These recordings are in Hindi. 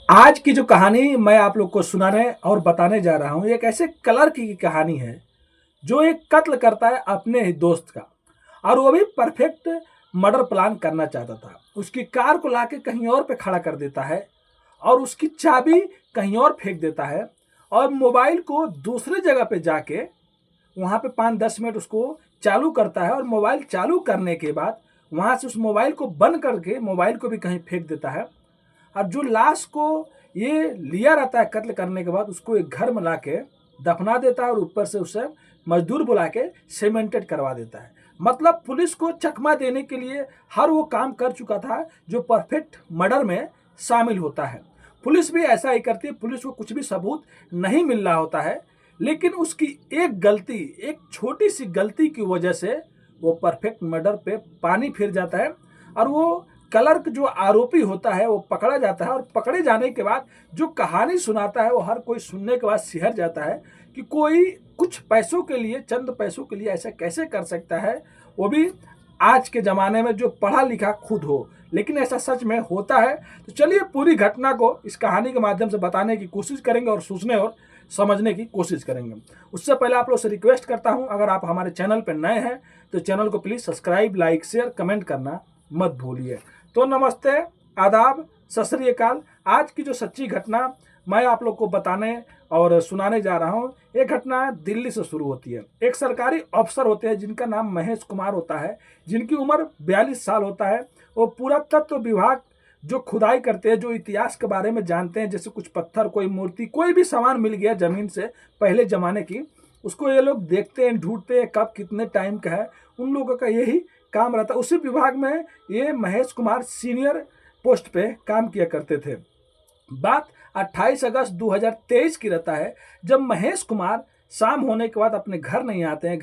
आज की जो कहानी मैं आप लोग को सुनाने और बताने जा रहा हूँ, एक ऐसे क्लर्क की कहानी है जो एक कत्ल करता है अपने ही दोस्त का। और वो भी परफेक्ट मर्डर प्लान करना चाहता था। उसकी कार को लाके कहीं और पे खड़ा कर देता है और उसकी चाबी कहीं और फेंक देता है और मोबाइल को दूसरी जगह पे जाके वहाँ पे 5-10 मिनट उसको चालू करता है और मोबाइल चालू करने के बाद वहाँ से उस मोबाइल को बंद करके मोबाइल को भी कहीं फेंक देता है। और जो लाश को ये लिया रहता है कत्ल करने के बाद उसको एक घर में ला के दफना देता है और ऊपर से उसे मजदूर बुला के सीमेंटेड करवा देता है। मतलब पुलिस को चकमा देने के लिए हर वो काम कर चुका था जो परफेक्ट मर्डर में शामिल होता है। पुलिस भी ऐसा ही करती है। पुलिस को कुछ भी सबूत नहीं मिल रहा होता है, लेकिन उसकी एक गलती, एक छोटी सी गलती की वजह से वो परफेक्ट मर्डर पे पानी फिर जाता है और वो क्लर्क जो आरोपी होता है वो पकड़ा जाता है। और पकड़े जाने के बाद जो कहानी सुनाता है वो हर कोई सुनने के बाद सिहर जाता है कि कोई कुछ पैसों के लिए, चंद पैसों के लिए ऐसा कैसे कर सकता है, वो भी आज के ज़माने में जो पढ़ा लिखा खुद हो। लेकिन ऐसा सच में होता है। तो चलिए पूरी घटना को इस कहानी के माध्यम से बताने की कोशिश करेंगे और सोचने और समझने की कोशिश करेंगे। उससे पहले आप लोग से रिक्वेस्ट करता हूं, अगर आप हमारे चैनल पर नए हैं तो चैनल को please subscribe, like, share, comment करना मत भूलिए। तो नमस्ते, आदाब, सत श्री अकाल। आज की जो सच्ची घटना मैं आप लोग को बताने और सुनाने जा रहा हूँ, ये घटना दिल्ली से शुरू होती है। एक सरकारी अफसर होते हैं जिनका नाम महेश कुमार होता है, जिनकी उम्र 42 साल होता है। वो पुरातत्व विभाग जो खुदाई करते हैं, जो इतिहास के बारे में जानते हैं, जैसे कुछ पत्थर, कोई मूर्ति, कोई भी सामान मिल गया ज़मीन से पहले ज़माने की, उसको ये लोग देखते हैं, ढूंढते हैं कब कितने टाइम का है। उन लोगों का यही काम रहता है। उसी विभाग में ये महेश कुमार सीनियर पोस्ट पे काम किया करते थे। बात 28 अगस्त 2023 की रहता है, जब महेश कुमार शाम होने के बाद अपने घर नहीं आते हैं।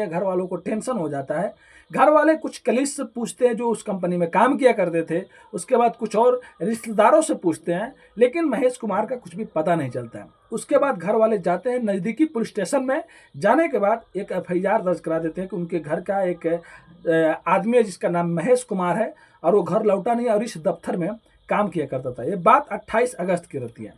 घर वालों को टेंशन हो जाता है। घर वाले कुछ कलीग से पूछते हैं जो उस कंपनी में काम किया करते थे, उसके बाद कुछ और रिश्तेदारों से पूछते हैं, लेकिन महेश कुमार का कुछ भी पता नहीं चलता है। उसके बाद घर वाले जाते हैं नज़दीकी पुलिस स्टेशन में। जाने के बाद एक FIR दर्ज करा देते हैं कि उनके घर का एक आदमी है जिसका नाम महेश कुमार है और वो घर लौटा नहीं और इस दफ्तर में काम किया करता था। ये बात 28 अगस्त की रहती है।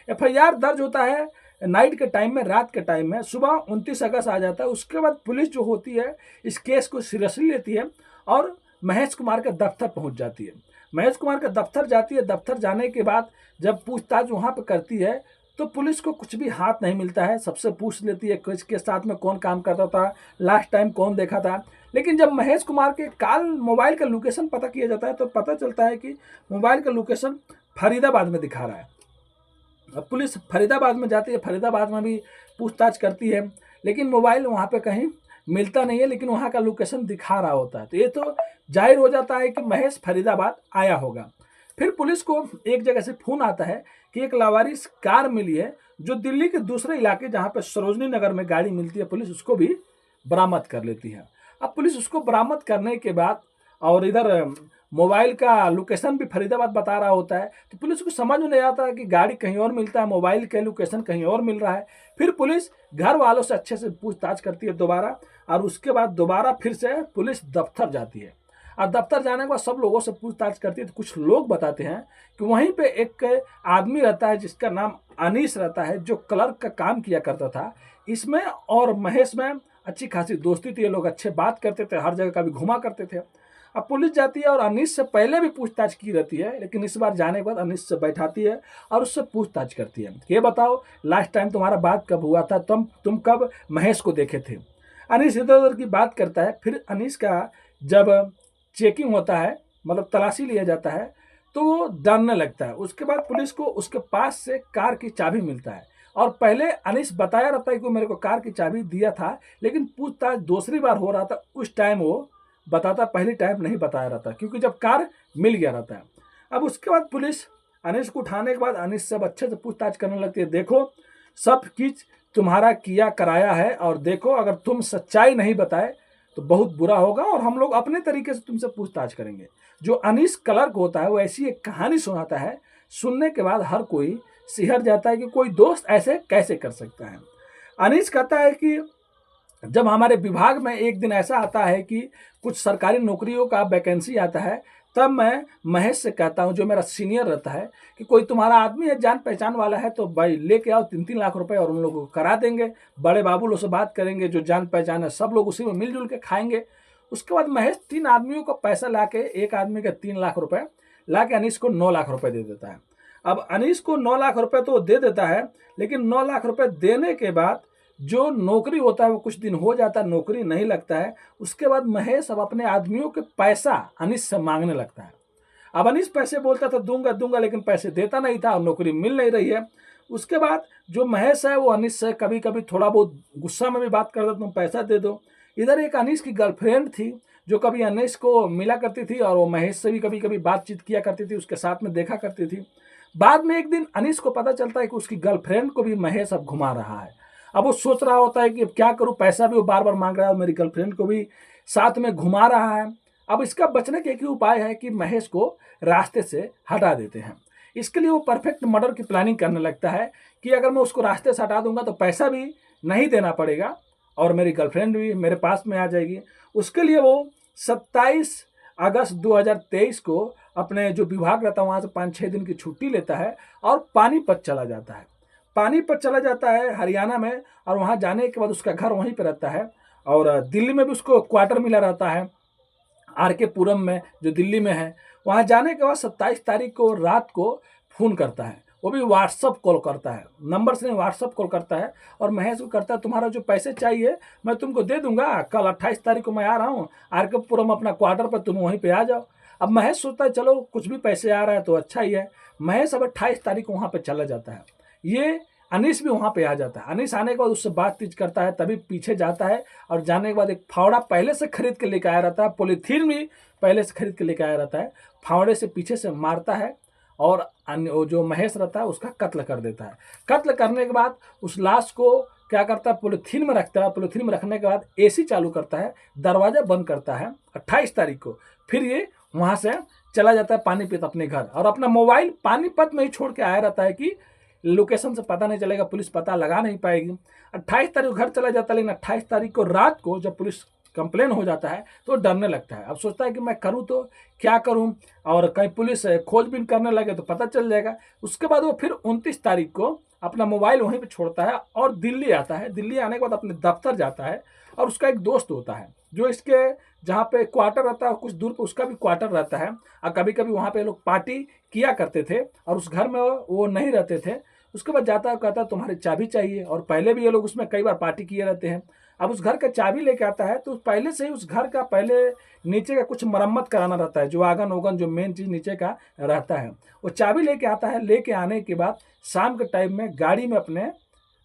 FIR दर्ज होता है नाइट के टाइम में, रात के टाइम में। सुबह 29 अगस्त आ जाता है। उसके बाद पुलिस जो होती है इस केस को सीरियसली लेती है और महेश कुमार के दफ्तर पहुंच जाती है। महेश कुमार के दफ्तर जाती है। दफ्तर जाने के बाद जब पूछताछ वहां पर करती है तो पुलिस को कुछ भी हाथ नहीं मिलता है। सबसे पूछ लेती है किसके साथ में कौन काम करता था, लास्ट टाइम कौन देखा था। लेकिन जब महेश कुमार के मोबाइल का लोकेशन पता किया जाता है तो पता चलता है कि मोबाइल का लोकेशन फरीदाबाद में दिखा रहा है। अब पुलिस फरीदाबाद में जाती है, फरीदाबाद में भी पूछताछ करती है, लेकिन मोबाइल वहाँ पे कहीं मिलता नहीं है, लेकिन वहाँ का लोकेशन दिखा रहा होता है। तो ये तो जाहिर हो जाता है कि महेश फरीदाबाद आया होगा। फिर पुलिस को एक जगह से फोन आता है कि एक लावारिस कार मिली है जो दिल्ली के दूसरे इलाके जहाँ पे सरोजनी नगर में गाड़ी मिलती है, पुलिस उसको भी बरामद कर लेती है। अब पुलिस उसको बरामद करने के बाद और इधर मोबाइल का लोकेशन भी फरीदाबाद बता रहा होता है, तो पुलिस को समझ में नहीं आता है कि गाड़ी कहीं और मिलता है, मोबाइल का लोकेशन कहीं और मिल रहा है। फिर पुलिस घर वालों से अच्छे से पूछताछ करती है दोबारा, और उसके बाद दोबारा फिर से पुलिस दफ्तर जाती है। और दफ्तर जाने के बाद सब लोगों से पूछताछ करती है तो कुछ लोग बताते हैं कि वहीं पे एक आदमी रहता है जिसका नाम अनीस रहता है, जो क्लर्क का काम किया करता था। इसमें और महेश में अच्छी खासी दोस्ती थी, ये लोग अच्छे बात करते थे, हर जगह का भी घुमा करते थे। अब पुलिस जाती है और अनीस से पहले भी पूछताछ की रहती है, लेकिन इस बार जाने के बाद अनीस से बैठाती है और उससे पूछताछ करती है। ये बताओ लास्ट टाइम तुम्हारा बात कब हुआ था, तुम कब महेश को देखे थे। अनीस इधर उधर की बात करता है। फिर अनीस का जब चेकिंग होता है, मतलब तलाशी लिया जाता है, तो वो डरने लगता है। उसके बाद पुलिस को उसके पास से कार की चाबी मिलता है और पहले अनीस बताया रहता है कि मेरे को कार की चाबी दिया था, लेकिन पूछताछ दूसरी बार हो रहा था उस टाइम वो बताता, पहली टाइम नहीं बताया रहता क्योंकि जब कार मिल गया रहता है। अब उसके बाद पुलिस अनीस को उठाने के बाद अनीस सब अच्छे से पूछताछ करने लगती है। देखो सब चीज तुम्हारा किया कराया है और देखो अगर तुम सच्चाई नहीं बताए तो बहुत बुरा होगा और हम लोग अपने तरीके से तुमसे पूछताछ करेंगे। जो अनीस क्लर्क होता है वो ऐसी एक कहानी सुनाता है, सुनने के बाद हर कोई सिहर जाता है कि कोई दोस्त ऐसे कैसे कर सकता है। अनीस कहता है कि जब हमारे विभाग में एक दिन ऐसा आता है कि कुछ सरकारी नौकरियों का वैकेंसी आता है, तब मैं महेश से कहता हूँ, जो मेरा सीनियर रहता है, कि कोई तुम्हारा आदमी है जान पहचान वाला है तो भाई लेके आओ 3-3 लाख रुपए और उन लोगों को करा देंगे। बड़े बाबू लोग से बात करेंगे, जो जान पहचान है, सब लोग उसी में मिलजुल के खाएंगे। उसके बाद महेश 3 आदमियों को पैसा ला के, एक आदमी के 3 लाख रुपए ला के अनीश को 9 लाख रुपए दे देता है। अब अनीश को 9 लाख रुपए तो दे देता है, लेकिन 9 लाख रुपए देने के बाद जो नौकरी होता है वो कुछ दिन हो जाता है, नौकरी नहीं लगता है। उसके बाद महेश अब अपने आदमियों के पैसा अनीश से मांगने लगता है। अब अनीश पैसे बोलता था दूंगा दूंगा, लेकिन पैसे देता नहीं था और नौकरी मिल नहीं रही है। उसके बाद जो महेश है वो अनीश से कभी कभी थोड़ा बहुत गुस्सा में भी बात करता, तुम पैसा दे दो। इधर एक अनीश की गर्लफ्रेंड थी जो कभी अनीश को मिला करती थी और वो महेश से भी कभी कभी बातचीत किया करती थी, उसके साथ में देखा करती थी। बाद में एक दिन अनीश को पता चलता है कि उसकी गर्लफ्रेंड को भी महेश अब घुमा रहा है। अब वो सोच रहा होता है कि अब क्या करूं, पैसा भी वो बार बार मांग रहा है और मेरी गर्लफ्रेंड को भी साथ में घुमा रहा है। अब इसका बचने के एक ही उपाय है कि महेश को रास्ते से हटा देते हैं। इसके लिए वो परफेक्ट मर्डर की प्लानिंग करने लगता है कि अगर मैं उसको रास्ते से हटा दूंगा तो पैसा भी नहीं देना पड़ेगा और मेरी गर्लफ्रेंड भी मेरे पास में आ जाएगी। उसके लिए वो 27 अगस्त 2023 को अपने जो विभाग रहता है वहाँ से 5-6 दिन की छुट्टी लेता है और पानीपत चला जाता है। पानीपत चला जाता है हरियाणा में, और वहाँ जाने के बाद उसका घर वहीं पर रहता है। और दिल्ली में भी उसको क्वार्टर मिला रहता है, RK पुरम में, जो दिल्ली में है। वहाँ जाने के बाद 27 तारीख को रात को फ़ोन करता है, वो भी व्हाट्सअप कॉल करता है, नंबर से नहीं व्हाट्सअप कॉल करता है। और महेश को करता है, तुम्हारा जो पैसे चाहिए मैं तुमको दे दूंगा, कल 28 तारीख को मैं आ रहा हूँ RK पुरम अपना क्वार्टर पर, तुम वहीं पे आ जाओ। अब महेश सोचता है चलो कुछ भी पैसे आ रहा है तो अच्छा ही है। महेश अब 28 तारीख को वहाँ पर चला जाता है। ये अनीश भी वहाँ पे आ जाता है। अनीश आने के बाद उससे बातचीत करता है, तभी पीछे जाता है और जाने के बाद एक फावड़ा पहले से खरीद के लेके आया रहता है, पॉलीथीन भी पहले से खरीद के लेके आया रहता है। फावड़े से पीछे से मारता है और जो महेश रहता है उसका कत्ल कर देता है। कत्ल करने के बाद उस लाश को क्या करता है, पॉलीथीन में रखता है। पॉलीथीन में रखने के बाद AC चालू करता है, दरवाजा बंद करता है 28 तारीख को। फिर ये वहाँ से चला जाता है पानीपत अपने घर, और अपना मोबाइल पानीपत में ही छोड़ के आया रहता है कि लोकेशन से पता नहीं चलेगा, पुलिस पता लगा नहीं पाएगी। 28 तारीख को घर चला जाता है, लेकिन 28 तारीख को रात को जब पुलिस कंप्लेन हो जाता है तो डरने लगता है। अब सोचता है कि मैं करूं तो क्या करूं, और कहीं पुलिस खोजबीन करने लगे तो पता चल जाएगा। उसके बाद वो फिर 29 तारीख को अपना मोबाइल वहीं पे छोड़ता है और दिल्ली आता है। दिल्ली आने के बाद अपने दफ्तर जाता है, और उसका एक दोस्त होता है जो इसके जहाँ पे क्वार्टर रहता है कुछ दूर पे उसका भी क्वार्टर रहता है, और कभी कभी वहाँ पे लोग पार्टी किया करते थे और उस घर में वो नहीं रहते थे। उसके बाद जाता है, कहता है तुम्हारी चाबी चाहिए, और पहले भी ये लोग उसमें कई बार पार्टी किए रहते हैं। अब उस घर का चाबी लेके आता है, तो पहले से ही उस घर का पहले नीचे का कुछ मरम्मत कराना रहता है, जो आंगन ओगन जो मेन चीज़ नीचे का रहता है, वो चाबी लेके आता है। लेके आने के बाद शाम के टाइम में गाड़ी में अपने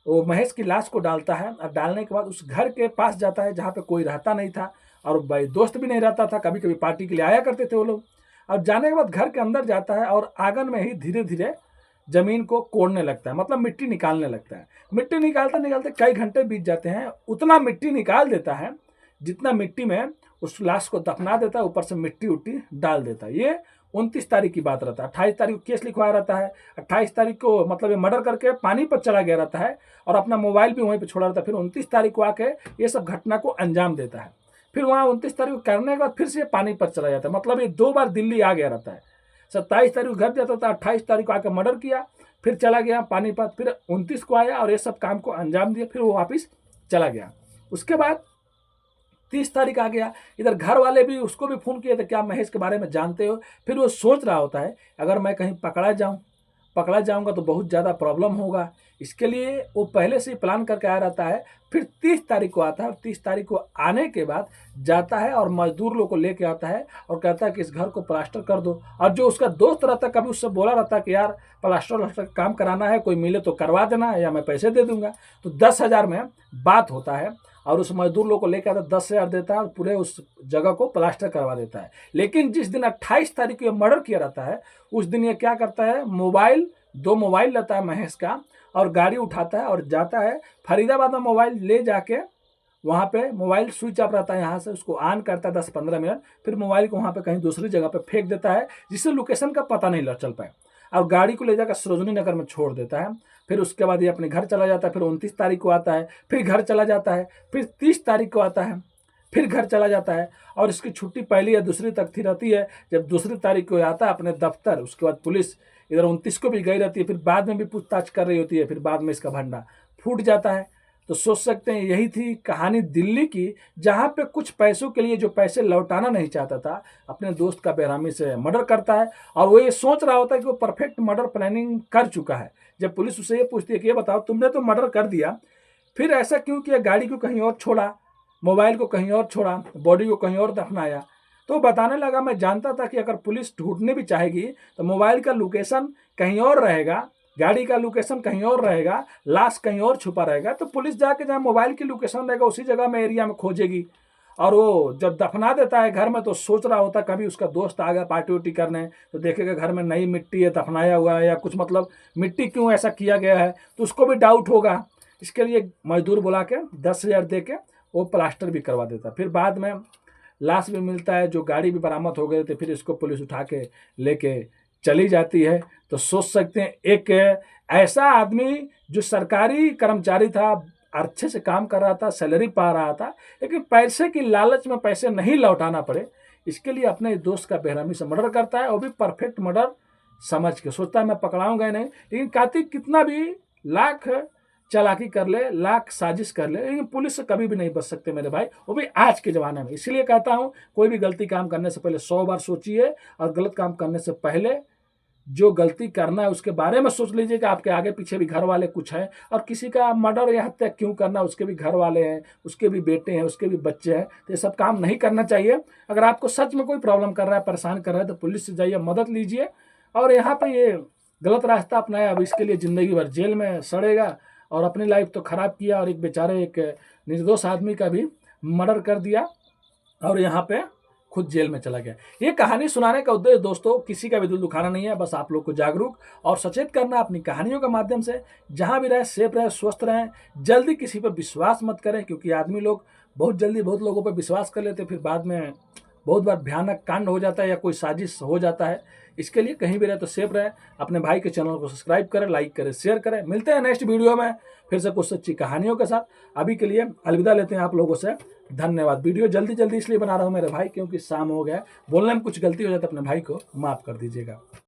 वो महेश की लाश को डालता है, और डालने के बाद उस घर के पास जाता है जहाँ पे कोई रहता नहीं था और भाई दोस्त भी नहीं रहता था, कभी कभी पार्टी के लिए आया करते थे वो लोग। अब जाने के बाद घर के अंदर जाता है और आंगन में ही धीरे धीरे जमीन को कोड़ने लगता है, मतलब मिट्टी निकालने लगता है। मिट्टी निकालते निकालते कई घंटे बीत जाते हैं, उतना मिट्टी निकाल देता है जितना मिट्टी में उस लाश को दफना देता है, ऊपर से मिट्टी उट्टी डाल देता है। ये 29 तारीख की बात रहता है। 28 तारीख को केस लिखवाया रहता है, 28 तारीख को मतलब ये मर्डर करके पानीपत चला गया रहता है और अपना मोबाइल भी वहीं पर छोड़ा रहता है। फिर 29 तारीख को आके ये सब घटना को अंजाम देता है। फिर वहाँ 29 तारीख को करने के बाद फिर से पानीपत चला जाता है, मतलब ये 2 बार दिल्ली आ गया रहता है। 27 तारीख को घर जाता था, 28 तारीख को आकर मर्डर किया, फिर चला गया पानीपत, फिर 29 को आया और ये सब काम को अंजाम दिया, फिर वो वापस चला गया। उसके बाद 30 तारीख आ गया, इधर घर वाले भी उसको भी फ़ोन किए थे, क्या महेश के बारे में जानते हो। फिर वो सोच रहा होता है अगर मैं कहीं पकड़ा जाऊंगा तो बहुत ज़्यादा प्रॉब्लम होगा, इसके लिए वो पहले से ही प्लान करके आया रहता है। फिर 30 तारीख को आता है, 30 तारीख को आने के बाद जाता है और मजदूर लोग को लेके आता है और कहता है कि इस घर को प्लास्टर कर दो। और जो उसका दोस्त रहता है कभी उससे बोला रहता है कि यार प्लास्टर का काम कराना है, कोई मिले तो करवा देना या मैं पैसे दे दूंगा। तो 10,000 में बात होता है और उस मजदूर लोग को लेकर आता है, 10,000 देता है और पूरे उस जगह को प्लास्टर करवा देता है। लेकिन जिस दिन 28 तारीख को ये मर्डर किया रहता है उस दिन ये क्या करता है, मोबाइल 2 मोबाइल लेता है महेश का और गाड़ी उठाता है और जाता है फरीदाबाद में। मोबाइल ले जाके वहाँ पे मोबाइल स्विच ऑफ रहता है, यहाँ से उसको ऑन करता है 10-15 मिनट, फिर मोबाइल को वहाँ पे कहीं दूसरी जगह पे फेंक देता है जिससे लोकेशन का पता नहीं चल पाए, और गाड़ी को ले जाकर सरोजनी नगर में छोड़ देता है। फिर उसके बाद ये अपने घर चला जाता है। फिर 29 तारीख को आता है, फिर घर चला जाता है। फिर 30 तारीख को आता है, फिर घर चला जाता है और इसकी छुट्टी पहली या दूसरी तक थी रहती है। जब दूसरी तारीख को आता है अपने दफ्तर, उसके बाद पुलिस इधर 29 को भी गई रहती है, फिर बाद में भी पूछताछ कर रही होती है, फिर बाद में इसका भंडा फूट जाता है। तो सोच सकते हैं यही थी कहानी दिल्ली की, जहाँ पे कुछ पैसों के लिए जो पैसे लौटाना नहीं चाहता था अपने दोस्त का बेरहमी से मर्डर करता है, और वो ये सोच रहा होता है कि वो परफेक्ट मर्डर प्लानिंग कर चुका है। जब पुलिस उसे ये पूछती है कि ये बताओ तुमने तो मर्डर कर दिया, फिर ऐसा क्यों किया, गाड़ी को कहीं और छोड़ा, मोबाइल को कहीं और छोड़ा, बॉडी को कहीं और दफनाया। तो बताने लगा मैं जानता था कि अगर पुलिस ढूंढने भी चाहेगी तो मोबाइल का लोकेशन कहीं और रहेगा, गाड़ी का लोकेशन कहीं और रहेगा, लाश कहीं और छुपा रहेगा, तो पुलिस जाके जहाँ मोबाइल की लोकेशन रहेगा उसी जगह में एरिया में खोजेगी। और वो जब दफना देता है घर में तो सोच रहा होता कभी उसका दोस्त आ गया पार्टी उर्टी करने तो देखेगा घर में नई मिट्टी है, दफनाया हुआ है, या कुछ मतलब मिट्टी क्यों ऐसा किया गया है, तो उसको भी डाउट होगा। इसके लिए मजदूर बुला के 10,000 दे के वो प्लास्टर भी करवा देता। फिर बाद में लाश भी मिलता है, जो गाड़ी भी बरामद हो गए थे, फिर इसको पुलिस उठा के लेके चली जाती है। तो सोच सकते हैं एक ऐसा आदमी जो सरकारी कर्मचारी था, अच्छे से काम कर रहा था, सैलरी पा रहा था, लेकिन पैसे की लालच में पैसे नहीं लौटाना पड़े, इसके लिए अपने दोस्त का बेरहमी से मर्डर करता है, वो भी परफेक्ट मर्डर समझ के। सोचता है मैं पकड़ाऊंगा ही नहीं, लेकिन कार्तिक कितना भी लाख चालाकी कर ले, लाख साजिश कर ले, लेकिन पुलिस से कभी भी नहीं बच सकते मेरे भाई, वो भी आज के ज़माने में। इसलिए कहता हूँ कोई भी गलती काम करने से पहले 100 बार सोचिए, और गलत काम करने से पहले जो गलती करना है उसके बारे में सोच लीजिए कि आपके आगे पीछे भी घर वाले कुछ हैं, और किसी का मर्डर या हत्या क्यों करना, उसके भी घर वाले हैं, उसके भी बेटे हैं, उसके भी बच्चे हैं, तो ये सब काम नहीं करना चाहिए। अगर आपको सच में कोई प्रॉब्लम कर रहा है, परेशान कर रहा है, तो पुलिस से जाइए, मदद लीजिए। और यहाँ पर ये गलत रास्ता अपनाया, अब इसके लिए ज़िंदगी भर जेल में सड़ेगा, और अपनी लाइफ तो ख़राब किया, और एक बेचारे एक निर्दोष आदमी का भी मर्डर कर दिया, और यहाँ पे खुद जेल में चला गया। ये कहानी सुनाने का उद्देश्य दोस्तों किसी का भी दिल दुखाना नहीं है, बस आप लोग को जागरूक और सचेत करना अपनी कहानियों के माध्यम से। जहाँ भी रहे सेफ रहे, स्वस्थ रहें, जल्दी किसी पर विश्वास मत करें, क्योंकि आदमी लोग बहुत जल्दी बहुत लोगों पर विश्वास कर लेते, फिर बाद में बहुत बार भयानक कांड हो जाता है या कोई साजिश हो जाता है। इसके लिए कहीं भी रहे तो सेफ रहे, अपने भाई के चैनल को सब्सक्राइब करें, लाइक करें, शेयर करें। मिलते हैं नेक्स्ट वीडियो में फिर से कुछ सच्ची कहानियों के साथ। अभी के लिए अलविदा लेते हैं आप लोगों से, धन्यवाद। वीडियो जल्दी जल्दी इसलिए बना रहा हूँ मेरे भाई, क्योंकि शाम हो गया, बोलने में कुछ गलती हो जाए तो अपने भाई को माफ़ कर दीजिएगा।